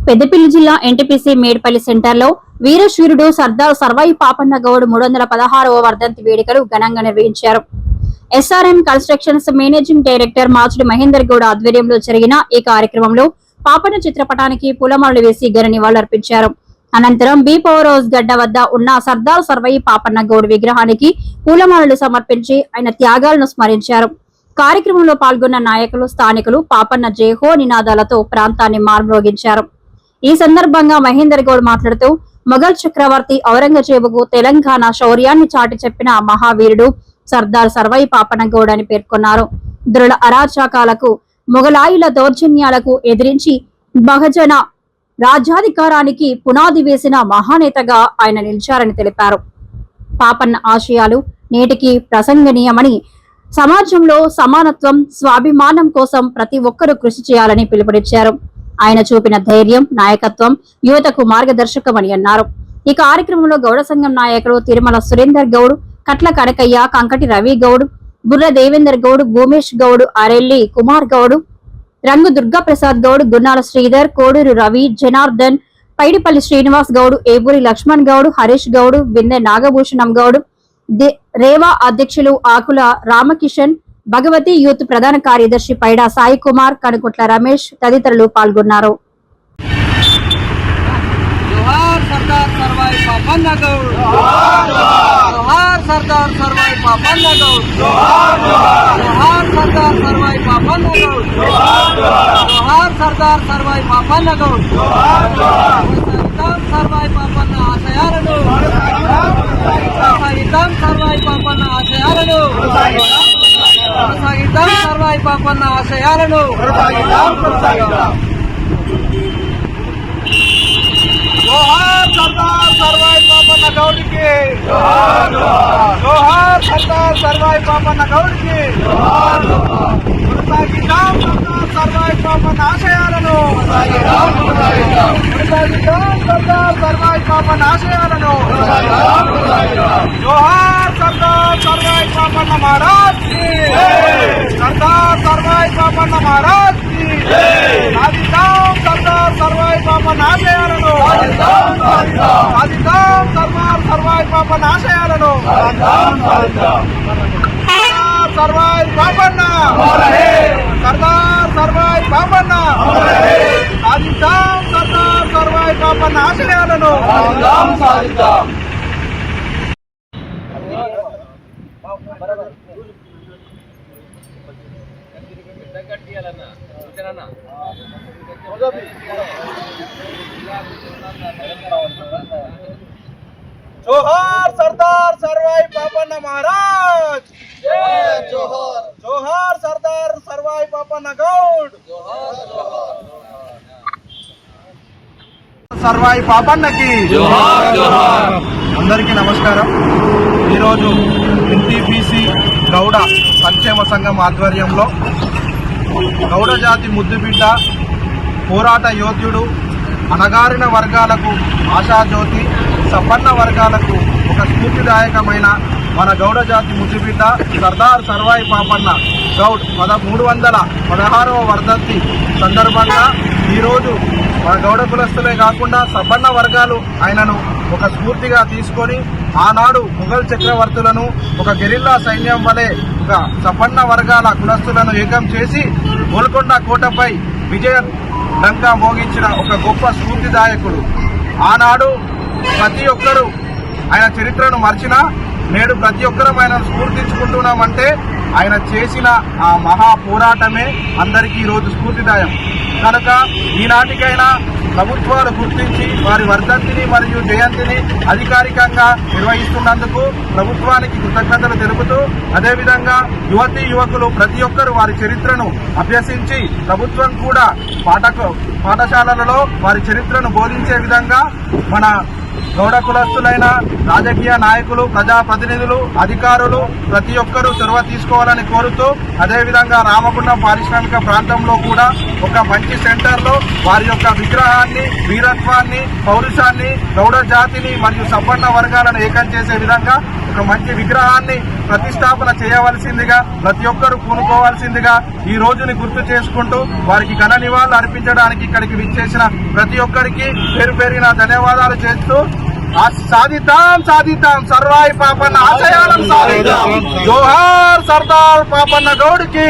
పెద్దపల్లి జిల్లా ఎన్టీపీసీ మేడ్పల్లి సెంటర్లో వీరశూరుడు సర్దార్ సర్వాయి పాపన్న గౌడ్ 316వ వర్ధంతి వేడుకలు ఘనంగా నిర్వహించారు. SRM constructions managing director Machudi Mahender Goud ఆధ్వర్యంలో జరిగిన ఈ కార్యక్రమంలో పాపన్న చిత్రపటానికి పూలమాలలు వేసి ఘన నివాళులర్పించారు. అనంతరం బి పవర్ హౌస్ గడ్డ వద్ద ఉన్న సర్దార్ సర్వాయి పాపన్న గౌడ్ విగ్రహానికి పూలమాలలు సమర్పించి ఆయన త్యాగాలను స్మరించారు. కార్యక్రమంలో పాల్గొన్న నాయకులు, స్థానికులు పాపన్న జయహో నినాదాలతో ప్రాంతాన్ని మార్మోగించారు. ఈ సందర్భంగా మహేందర్ గౌడ్ మాట్లాడుతూ మొఘల్ చక్రవర్తి ఔరంగజేబుకు తెలంగాణ శౌర్యాన్ని చాటి చెప్పిన మహావీరుడు సర్దార్ సర్వాయి పాపన్న గౌడ్ అని పేర్కొన్నారు. దృఢ అరాచకాలకు, మొఘలాయుల దౌర్జన్యాలకు ఎదిరించి బహజన రాజ్యాధికారానికి పునాది వేసిన మహానేతగా ఆయన నిలిచారని తెలిపారు. పాపన్న ఆశయాలు నేటికి ప్రసంగనీయమని, సమాజంలో సమానత్వం, స్వాభిమానం కోసం ప్రతి ఒక్కరూ కృషి చేయాలని పిలుపునిచ్చారు. ఆయన చూపిన ధైర్యం, నాయకత్వం యువతకు మార్గదర్శకమని అన్నారు. ఈ కార్యక్రమంలో గౌడ సంఘం నాయకులు తిరుమల సురేందర్ గౌడ్, కట్ల కనకయ్య, కంకటి రవి గౌడ్, బుర్ర దేవేందర్ గౌడ్, భూమేష్ గౌడ్, అరెల్లి కుమార్ గౌడ్, రంగు దుర్గా ప్రసాద్ గౌడ్, గున్నాల శ్రీధర్, కోడూరు రవి, జనార్దన్, పైడిపల్లి శ్రీనివాస్ గౌడ్, ఏబూరి లక్ష్మణ్ గౌడ్, హరీష్ గౌడ్, బిందె నాగభూషణం గౌడ్, రేవా అధ్యక్షులు ఆకుల రామకిషన్, భగవతి యూత్ ప్రధాన కార్యదర్శి పైడా సాయి కుమార్, కనుకుట్ల రమేష్ తదితరులు పాల్గొన్నారు. సర్వాయి పాపన్న ఆశయాలను జోహార్ సర్దార్ సర్వాయి పాపన్న గౌడ్కి, జోహార్ సర్దార్ సర్వాయి పాపన్న గౌడ్కి, కొనసాగిద్దాం సర్దార్ సర్వాయి పాపన్న ఆశయాలను, కొనసాగిద్దాం సర్దార్ సర్వాయి పాపన్న ఆశయాలను. జోహార్ సర్దార్ సర్వాయి పాపన్న మహారాజ్ కి, సర్దార్ సర్వాయి పాపన్న మహారాజ్ కి, సాధిద్దాం సర్దార్ సర్వాయి పాపన్న ఆశయాలను, సాధిద్దాం సర్దార్ సర్వాయి పాపన్న ఆశయాలను. సర్వాయి పాపన్న, సర్దార్ సర్వాయి పాపన్న, సాధిద్దాం సర్దార్ సర్వాయి పాపన్న ఆశయాలను. జోహార్ సర్దార్ సర్వాయి పాపన్న మహారాజ్, జోహార్ జోహార్ సర్దార్ సర్వాయి పాపన్న గౌడ్, సర్వాయి పాపన్నకి జోహార్ జోహార్. అందరికీ నమస్కారం. ఈరోజు ఎన్టీపీసీ గౌడ సంక్షేమ సంఘం ఆధ్వర్యంలో గౌడ జాతి ముద్దుబిడ్డ, పోరాట యోధుడు, అణగారిన వర్గాలకు ఆశాజ్యోతి, సంపన్న వర్గాలకు ఒక స్ఫూర్తిదాయకమైన మన గౌడ జాతి ముద్దుబిడ్డ సర్దార్ సర్వాయి పాపన్న గౌడ్ 316వ వర్ధంతి సందర్భంగా ఈరోజు మన గౌడ కులస్తులే కాకుండా సంపన్న వర్గాలు ఆయనను ఒక స్ఫూర్తిగా తీసుకొని ఆనాడు ముఘల్ చక్రవర్తులను ఒక గెరిల్లా సైన్యం వలె ఒక సంపన్న వర్గాల కులస్తులను ఏకం చేసి గోల్కొండ కోటపై విజయ డంకా మోగించిన ఒక గొప్ప స్ఫూర్తిదాయకుడు. ఆనాడు ప్రతి ఒక్కరూ ఆయన చరిత్రను మర్చినా నేడు ప్రతి ఒక్కరం ఆయనను స్ఫూర్తించుకుంటున్నామంటే ఆయన చేసిన ఆ మహా పోరాటమే అందరికీ ఈరోజు స్ఫూర్తిదాయం. కనుక ఈనాటికైనా ప్రభుత్వాలు గుర్తించి వారి వర్ధంతిని మరియు జయంతిని అధికారికంగా నిర్వహిస్తున్నందుకు ప్రభుత్వానికి కృతజ్ఞతలు తెలుపుతూ, అదేవిధంగా యువతీ యువకులు ప్రతి ఒక్కరూ వారి చరిత్రను అభ్యసించి ప్రభుత్వం కూడా పాఠశాలలలో వారి చరిత్రను బోధించే విధంగా మన గౌడ కులస్తులైన రాజకీయ నాయకులు, ప్రజాప్రతినిధులు, అధికారులు ప్రతి ఒక్కరూ చొరవ తీసుకోవాలని కోరుతూ, అదేవిధంగా రామగుండం పారిశ్రామిక ప్రాంతంలో కూడా ఒక మంచి సెంటర్లో వారి యొక్క విగ్రహాన్ని, వీరత్వాన్ని, పౌరుషాన్ని, గౌడ జాతిని మరియు సంపన్న వర్గాలను ఏకం చేసే విధంగా ఒక మంచి విగ్రహాన్ని ప్రతిష్టాపన చేయవలసిందిగా ప్రతి ఒక్కరూ పూనుకోవాల్సిందిగా ఈ రోజుని గుర్తు చేసుకుంటూ వారికి ఘన నివాళులు అర్పించడానికి ఇక్కడికి విచ్చేసిన ప్రతి ఒక్కరికి పేరు పేరిన ధన్యవాదాలు చేస్తూ సాధిద్దాం సర్వాయి పాపన్న ఆశయాలను సాధిద్దాం. జోహార్ సర్దార్ పాపన్న గౌడ్కి.